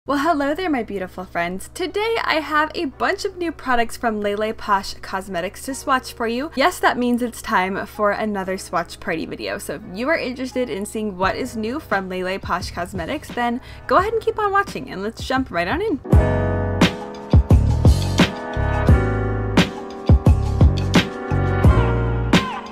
Well, hello there, my beautiful friends. Today I have a bunch of new products from Lele Posh Cosmetics to swatch for you. Yes, that means it's time for another swatch party video. So if you are interested in seeing what is new from Lele Posh Cosmetics, then go ahead and keep on watching and let's jump right on in.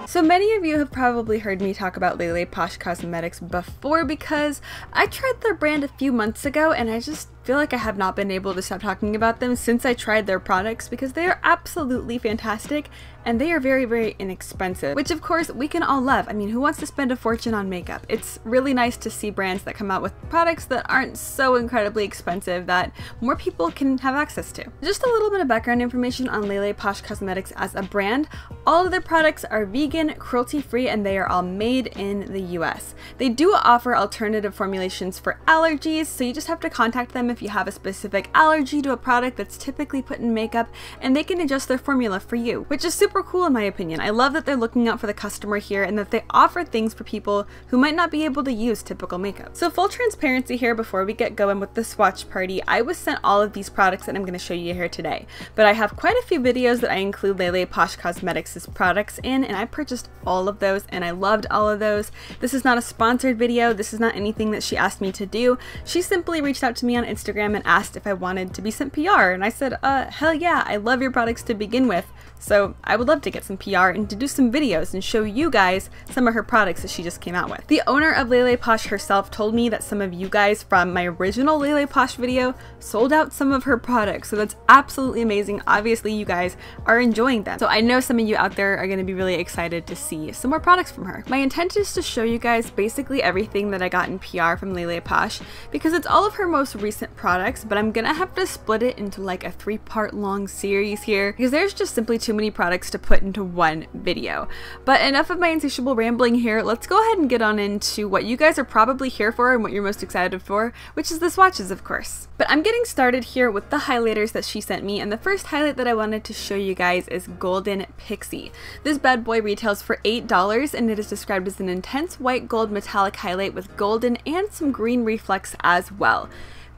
So many of you have probably heard me talk about Lele Posh Cosmetics before because I tried their brand a few months ago and I just feel like I have not been able to stop talking about them since I tried their products because they are absolutely fantastic and they are very, very inexpensive, which of course we can all love. I mean, who wants to spend a fortune on makeup? It's really nice to see brands that come out with products that aren't so incredibly expensive that more people can have access to. Just a little bit of background information on Lele Posh Cosmetics as a brand. All of their products are vegan, cruelty-free, and they are all made in the US. They do offer alternative formulations for allergies, so you just have to contact them if you have a specific allergy to a product that's typically put in makeup, and they can adjust their formula for you, which is super cool in my opinion. I love that they're looking out for the customer here and that they offer things for people who might not be able to use typical makeup. So full transparency here before we get going with the swatch party, I was sent all of these products that I'm going to show you here today, but I have quite a few videos that I include Lele Posh Cosmetics' products in, and I purchased all of those and I loved all of those. This is not a sponsored video. This is not anything that she asked me to do. She simply reached out to me on Instagram and asked if I wanted to be sent PR, and I said, hell yeah, I love your products to begin with. So I would love to get some PR and to do some videos and show you guys some of her products that she just came out with. The owner of Lele Posh herself told me that some of you guys from my original Lele Posh video sold out some of her products, so that's absolutely amazing. Obviously you guys are enjoying them. So I know some of you out there are going to be really excited to see some more products from her. My intent is to show you guys basically everything that I got in PR from Lele Posh because it's all of her most recent products, but I'm gonna have to split it into like a 3-part long series here because there's just simply too many products to put into one video. But enough of my insatiable rambling here. Let's go ahead and get on into what you guys are probably here for and what you're most excited for, which is the swatches, of course. But I'm getting started here with the highlighters that she sent me, and the first highlight that I wanted to show you guys is Golden Pixie. This bad boy retails for $8 and it is described as an intense white gold metallic highlight with golden and some green reflex as well.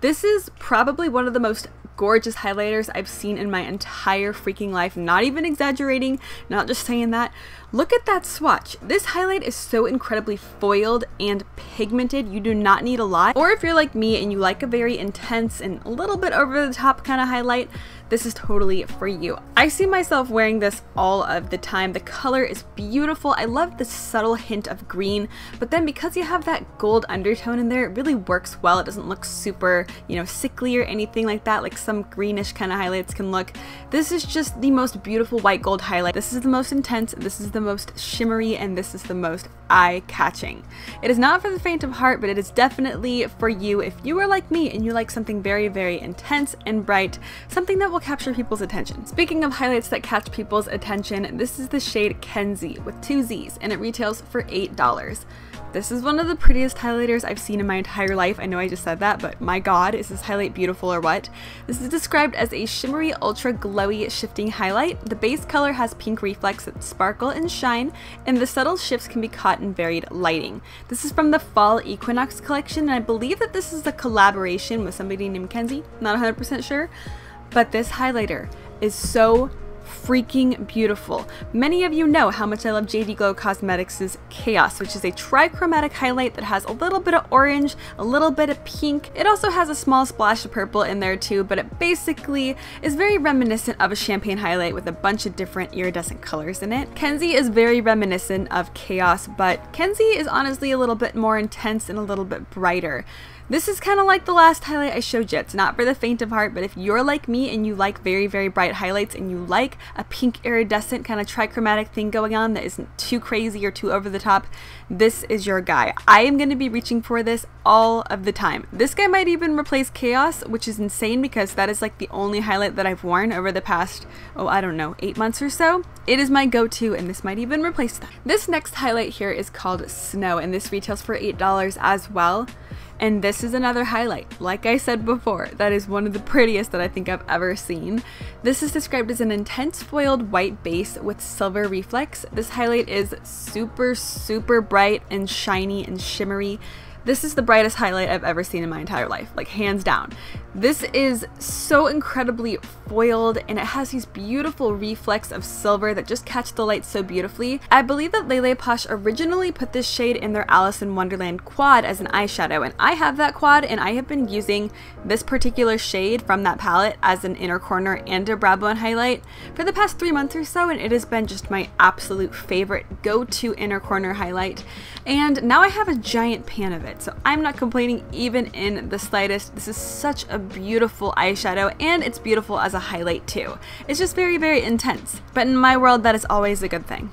This is probably one of the most gorgeous highlighters I've seen in my entire freaking life. Not even exaggerating, not just saying that. Look at that swatch. This highlight is so incredibly foiled and pigmented. You do not need a lot. Or if you're like me and you like a very intense and a little bit over the top kind of highlight, this is totally for you. I see myself wearing this all of the time. The color is beautiful. I love the subtle hint of green, but then because you have that gold undertone in there, it really works well. It doesn't look super, sickly or anything like that, like some greenish kind of highlights can look. This is just the most beautiful white gold highlight. This is the most intense, this is the most shimmery, and this is the most eye-catching. It is not for the faint of heart, but it is definitely for you if you are like me and you like something very, very intense and bright, something that will capture people's attention. Speaking of highlights that catch people's attention, this is the shade Kenzzy with 2 Z's and it retails for $8. This is one of the prettiest highlighters I've seen in my entire life. I know I just said that, but my god, is this highlight beautiful or what? This is described as a shimmery, ultra glowy shifting highlight. The base color has pink reflex that sparkle and shine, and the subtle shifts can be caught in varied lighting. This is from the Fall Equinox collection, and I believe that this is a collaboration with somebody named Kenzzy. Not 100% sure, but this highlighter is so freaking beautiful. Many of you know how much I love JD Glow Cosmetics' Chaos, which is a trichromatic highlight that has a little bit of orange, a little bit of pink. It also has a small splash of purple in there too, but it basically is very reminiscent of a champagne highlight with a bunch of different iridescent colors in it. Kenzzy is very reminiscent of Chaos, but Kenzzy is honestly a little bit more intense and a little bit brighter. This is kind of like the last highlight I showed you. It's not for the faint of heart, but if you're like me and you like very, very bright highlights and you like a pink iridescent kind of trichromatic thing going on that isn't too crazy or too over the top, this is your guy. I am going to be reaching for this all of the time. This guy might even replace Chaos, which is insane because that is like the only highlight that I've worn over the past, I don't know, 8 months or so. It is my go-to and this might even replace that. This next highlight here is called Snow and this retails for $8 as well. And this is another highlight. Like I said before, that is one of the prettiest that I think I've ever seen. This is described as an intense foiled white base with silver reflex. This highlight is super, super bright and shiny and shimmery. This is the brightest highlight I've ever seen in my entire life, like hands down. This is so incredibly foiled, and it has these beautiful reflects of silver that just catch the light so beautifully. I believe that Lele Posh originally put this shade in their Alice in Wonderland quad as an eyeshadow, and I have that quad, and I have been using this particular shade from that palette as an inner corner and a brow bone highlight for the past 3 months or so, and it has been just my absolute favorite go-to inner corner highlight. And now I have a giant pan of it, so I'm not complaining even in the slightest. This is such a beautiful eyeshadow, and it's beautiful as a highlight too. It's just very, very intense, but in my world that is always a good thing.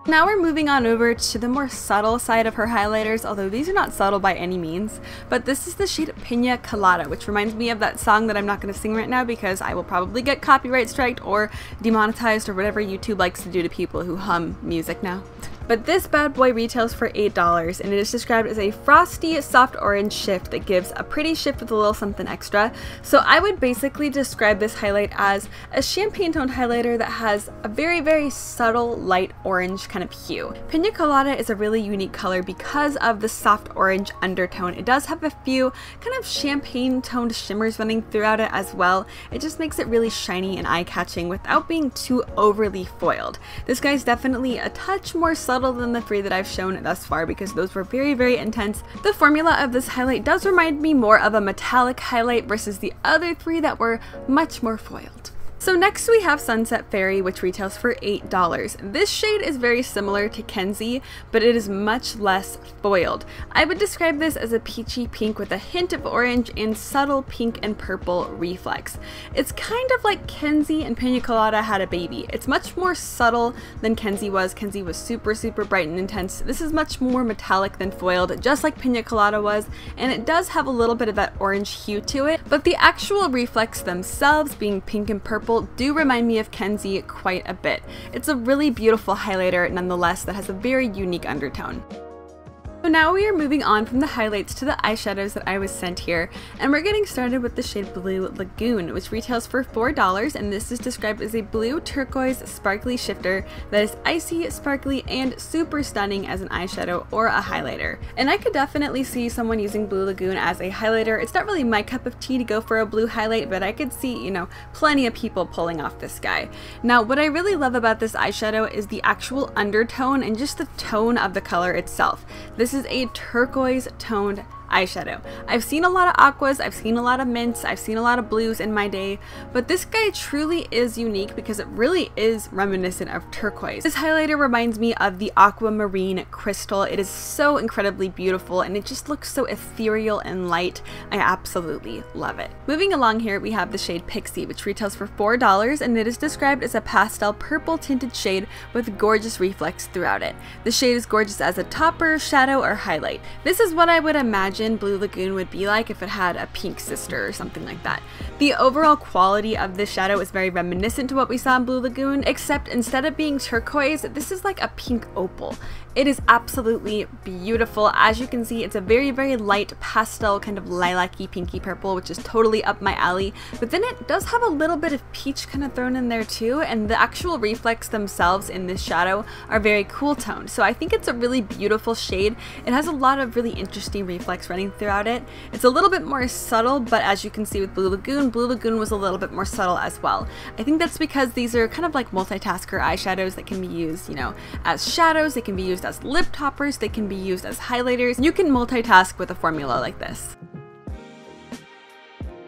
Now we're moving on over to the more subtle side of her highlighters, although these are not subtle by any means, but this is the shade Pina Colada, which reminds me of that song that I'm not going to sing right now because I will probably get copyright striked or demonetized or whatever YouTube likes to do to people who hum music now. But this bad boy retails for $8, and it is described as a frosty, soft orange shift that gives a pretty shift with a little something extra. So I would basically describe this highlight as a champagne toned highlighter that has a very, very subtle light orange kind of hue. Pina Colada is a really unique color because of the soft orange undertone. It does have a few kind of champagne toned shimmers running throughout it as well. It just makes it really shiny and eye-catching without being too overly foiled. This guy's definitely a touch more subtle than the 3 that I've shown thus far because those were very, very intense. The formula of this highlight does remind me more of a metallic highlight versus the other 3 that were much more foiled. So next we have Sunset Fairy, which retails for $8. This shade is very similar to Kenzzy, but it is much less foiled. I would describe this as a peachy pink with a hint of orange and subtle pink and purple reflex. It's kind of like Kenzzy and Pina Colada had a baby. It's much more subtle than Kenzzy was. Kenzzy was super, super bright and intense. This is much more metallic than foiled, just like Pina Colada was, and it does have a little bit of that orange hue to it, but the actual reflex themselves, being pink and purple, do remind me of Kenzzy quite a bit. It's a really beautiful highlighter nonetheless that has a very unique undertone. So now we are moving on from the highlights to the eyeshadows that I was sent here, and we're getting started with the shade Blue Lagoon, which retails for $4, and this is described as a blue turquoise sparkly shifter that is icy, sparkly, and super stunning as an eyeshadow or a highlighter. And I could definitely see someone using Blue Lagoon as a highlighter. It's not really my cup of tea to go for a blue highlight, but I could see, you know, plenty of people pulling off this guy. Now, what I really love about this eyeshadow is the actual undertone and just the tone of the color itself. This is a turquoise toned eyeshadow. I've seen a lot of aquas, I've seen a lot of mints, I've seen a lot of blues in my day, but this guy truly is unique because it really is reminiscent of turquoise. This highlighter reminds me of the aquamarine crystal. It is so incredibly beautiful and it just looks so ethereal and light. I absolutely love it. Moving along here, we have the shade Pixie, which retails for $4, and it is described as a pastel purple tinted shade with gorgeous reflex throughout it. The shade is gorgeous as a topper, shadow, or highlight. This is what I would imagine Blue Lagoon would be like if it had a pink sister or something like that. The overall quality of this shadow is very reminiscent to what we saw in Blue Lagoon, except instead of being turquoise, this is like a pink opal. It is absolutely beautiful. As you can see, it's a very, very light pastel kind of lilac-y pinky purple, which is totally up my alley, but then it does have a little bit of peach kind of thrown in there too, and the actual reflex themselves in this shadow are very cool toned. So I think it's a really beautiful shade. It has a lot of really interesting reflex running throughout it. It's a little bit more subtle, but as you can see with Blue Lagoon was a little bit more subtle as well. I think that's because these are kind of like multitasker eyeshadows that can be used, you know, as shadows, they can be used as lip toppers, they can be used as highlighters. You can multitask with a formula like this.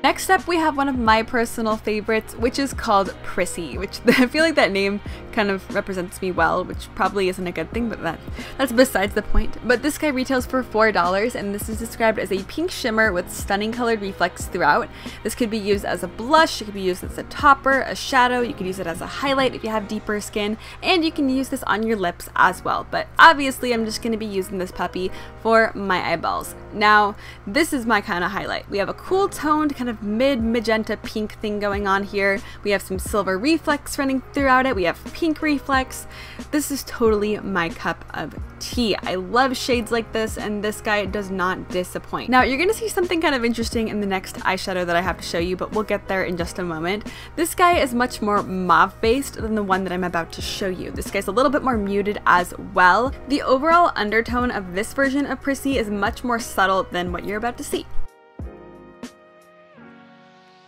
Next up, we have one of my personal favorites, which is called Prissy, which I feel like that name kind of represents me well, which probably isn't a good thing, but that's besides the point. But this guy retails for $4, and this is described as a pink shimmer with stunning colored reflex throughout. This could be used as a blush, it could be used as a topper, a shadow, you could use it as a highlight if you have deeper skin, and you can use this on your lips as well. But obviously, I'm just going to be using this puppy for my eyeballs. Now, this is my kind of highlight. We have a cool toned kind of mid-magenta pink thing going on here. We have some silver reflex running throughout it. We have pink reflex. This is totally my cup of T. I love shades like this, and this guy does not disappoint. Now, you're going to see something kind of interesting in the next eyeshadow that I have to show you, but we'll get there in just a moment. This guy is much more mauve based than the one that I'm about to show you. This guy's a little bit more muted as well. The overall undertone of this version of Prissy is much more subtle than what you're about to see.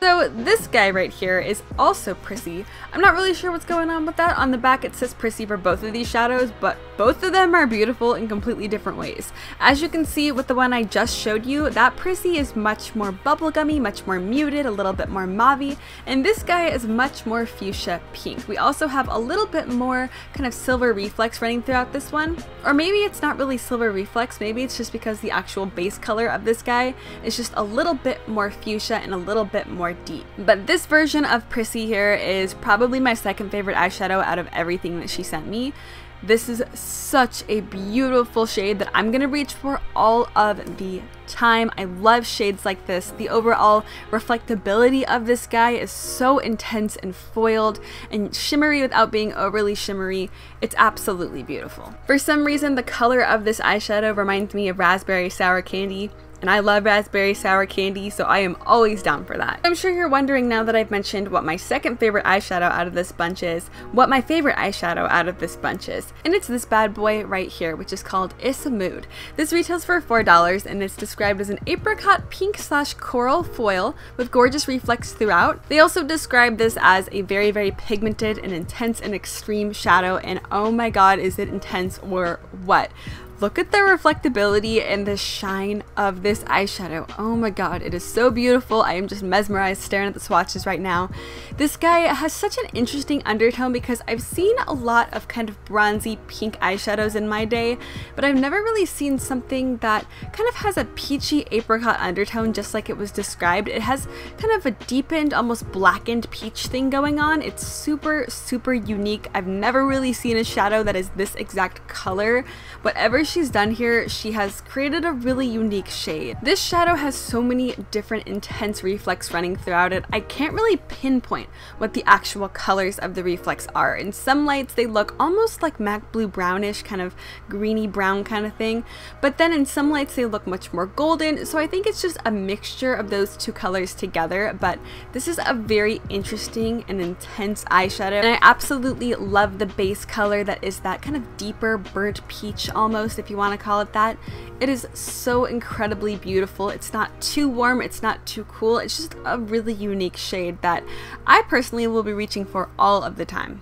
So this guy right here is also Prissy. I'm not really sure what's going on with that. On the back it says Prissy for both of these shadows, but both of them are beautiful in completely different ways. As you can see with the one I just showed you, that Prissy is much more bubblegummy, much more muted, a little bit more mauve-y, and this guy is much more fuchsia pink. We also have a little bit more kind of silver reflex running throughout this one. Or maybe it's not really silver reflex, maybe it's just because the actual base color of this guy is just a little bit more fuchsia and a little bit more deep. But this version of Prissy here is probably my second favorite eyeshadow out of everything that she sent me. This is such a beautiful shade that I'm gonna reach for all of the time. I love shades like this. The overall reflectability of this guy is so intense and foiled and shimmery without being overly shimmery. It's absolutely beautiful. For some reason, the color of this eyeshadow reminds me of raspberry sour candy. And I love raspberry sour candy, so I am always down for that. I'm sure you're wondering now that I've mentioned what my second favorite eyeshadow out of this bunch is, what my favorite eyeshadow out of this bunch is. And it's this bad boy right here, which is called Issa Mood. This retails for $4 and it's described as an apricot pink / coral foil with gorgeous reflex throughout. They also describe this as a very, very pigmented and intense and extreme shadow, and oh my god, is it intense or what? Look at the reflectability and the shine of this eyeshadow. Oh my god, it is so beautiful. I am just mesmerized staring at the swatches right now. This guy has such an interesting undertone because I've seen a lot of kind of bronzy pink eyeshadows in my day, but I've never really seen something that kind of has a peachy apricot undertone just like it was described. It has kind of a deepened, almost blackened peach thing going on. It's super, super unique. I've never really seen a shadow that is this exact color. Whatever she's done here, she has created a really unique shade. This shadow has so many different intense reflex running throughout it. I can't really pinpoint what the actual colors of the reflex are. In some lights they look almost like MAC blue brownish, kind of greeny brown kind of thing, but then in some lights they look much more golden, so I think it's just a mixture of those two colors together. But this is a very interesting and intense eyeshadow, and I absolutely love the base color that is that kind of deeper burnt peach almost, if you want to call it that. It is so incredibly beautiful. It's not too warm, it's not too cool. It's just a really unique shade that I personally will be reaching for all of the time.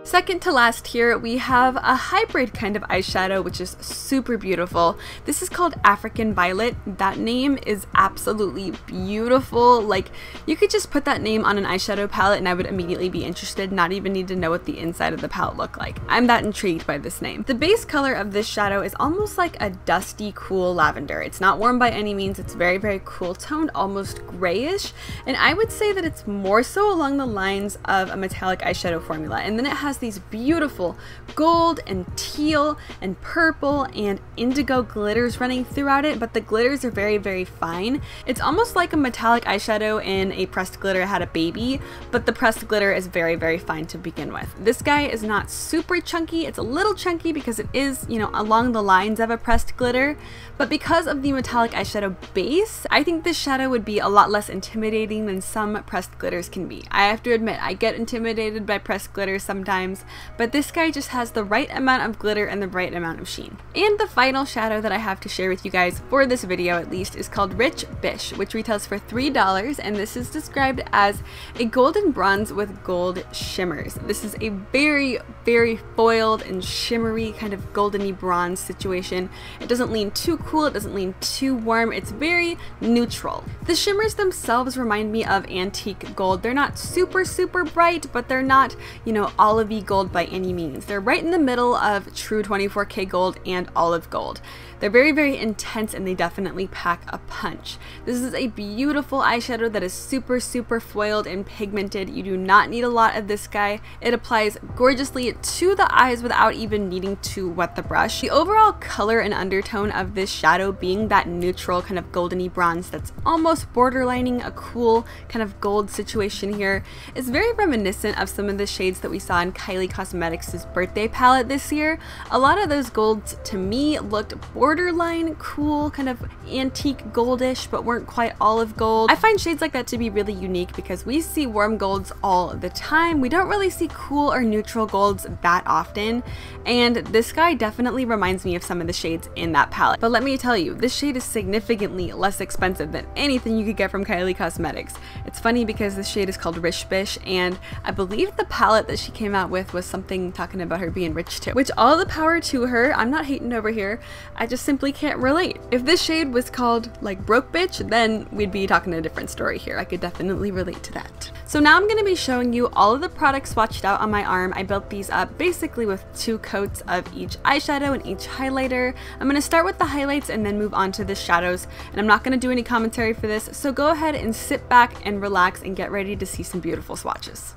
Second to last here, we have a hybrid kind of eyeshadow, which is super beautiful. This is called African Violet. That name is absolutely beautiful. Like, you could just put that name on an eyeshadow palette and I would immediately be interested, not even need to know what the inside of the palette looked like. I'm that intrigued by this name. The base color of this shadow is almost like a dusty, cool lavender. It's not warm by any means. It's very, very cool toned, almost grayish. And I would say that it's more so along the lines of a metallic eyeshadow formula. And then it has these beautiful gold and teal and purple and indigo glitters running throughout it, but the glitters are very, very fine. It's almost like a metallic eyeshadow and a pressed glitter had a baby, but the pressed glitter is very, very fine to begin with. This guy is not super chunky. It's a little chunky because it is, you know, along the lines of a pressed glitter, but because of the metallic eyeshadow base, I think this shadow would be a lot less intimidating than some pressed glitters can be. I have to admit, I get intimidated by pressed glitters sometimes, but this guy just has the right amount of glitter and the right amount of sheen. And the final shadow that I have to share with you guys for this video at least is called Rich Bish, which retails for $3, and this is described as a golden bronze with gold shimmers. This is a very, very foiled and shimmery kind of goldeny bronze situation. It doesn't lean too cool, it doesn't lean too warm, it's very neutral. The shimmers themselves remind me of antique gold. They're not super, super bright, but they're not, you know, olivey gold by any means. They're right in the middle of true 24K gold and olive gold. They're very, very intense and they definitely pack a punch. This is a beautiful eyeshadow that is super, super foiled and pigmented. You do not need a lot of this guy. It applies gorgeously to the eyes without even needing to wet the brush. The overall color and undertone of this shadow being that neutral kind of goldeny bronze that's almost borderlining a cool kind of gold situation here is very reminiscent of some of the shades that we saw in Kylie Cosmetics' birthday palette this year. A lot of those golds to me looked borderline cool, kind of antique goldish, but weren't quite olive gold. I find shades like that to be really unique because we see warm golds all the time. We don't really see cool or neutral golds that often, and this guy definitely reminds me of some of the shades in that palette. But let me tell you, this shade is significantly less expensive than anything you could get from Kylie Cosmetics. It's funny because this shade is called Rich Bish, and I believe the palette that she came out with was something talking about her being rich too, which all the power to her. I'm not hating over here. I just simply can't relate. If this shade was called like Broke Bitch, then we'd be talking a different story here. I could definitely relate to that. So now I'm going to be showing you all of the products swatched out on my arm. I built these up basically with 2 coats of each eyeshadow and each highlighter. I'm going to start with the highlights and then move on to the shadows, and I'm not going to do any commentary for this, so go ahead and sit back and relax and get ready to see some beautiful swatches.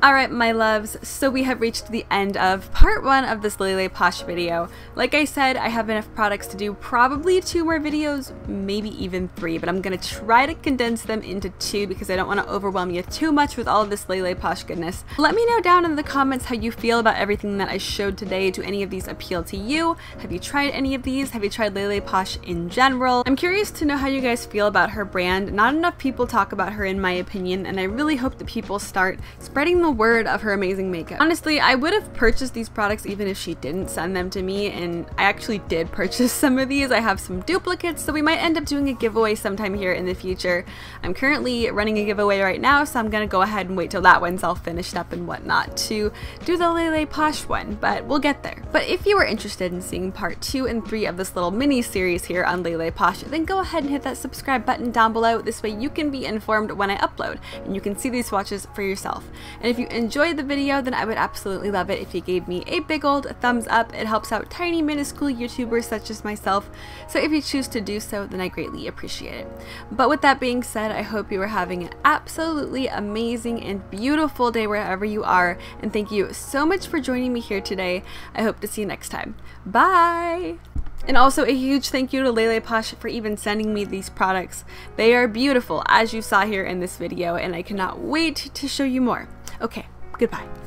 Alright my loves, so we have reached the end of part 1 of this Lele Posh video. Like I said, I have enough products to do probably 2 more videos, maybe even 3, but I'm going to try to condense them into 2 because I don't want to overwhelm you too much with all of this Lele Posh goodness. Let me know down in the comments how you feel about everything that I showed today. Do any of these appeal to you? Have you tried any of these? Have you tried Lele Posh in general? I'm curious to know how you guys feel about her brand. Not enough people talk about her in my opinion, and I really hope that people start spreading the word of her amazing makeup. Honestly, I would have purchased these products even if she didn't send them to me, and I actually did purchase some of these. I have some duplicates, so we might end up doing a giveaway sometime here in the future. I'm currently running a giveaway right now, so I'm gonna go ahead and wait till that one's all finished up and whatnot to do the Lele Posh one, but we'll get there. But if you are interested in seeing part 2 and 3 of this little mini series here on Lele Posh, then go ahead and hit that subscribe button down below. This way you can be informed when I upload and you can see these swatches for yourself. And if you enjoyed the video, then I would absolutely love it if you gave me a big old thumbs up. It helps out tiny minuscule YouTubers such as myself, so if you choose to do so, then I greatly appreciate it. But with that being said, I hope you are having an absolutely amazing and beautiful day wherever you are, and thank you so much for joining me here today. I hope to see you next time. Bye! And also a huge thank you to Lele Posh for even sending me these products. They are beautiful, as you saw here in this video, and I cannot wait to show you more. Okay, goodbye.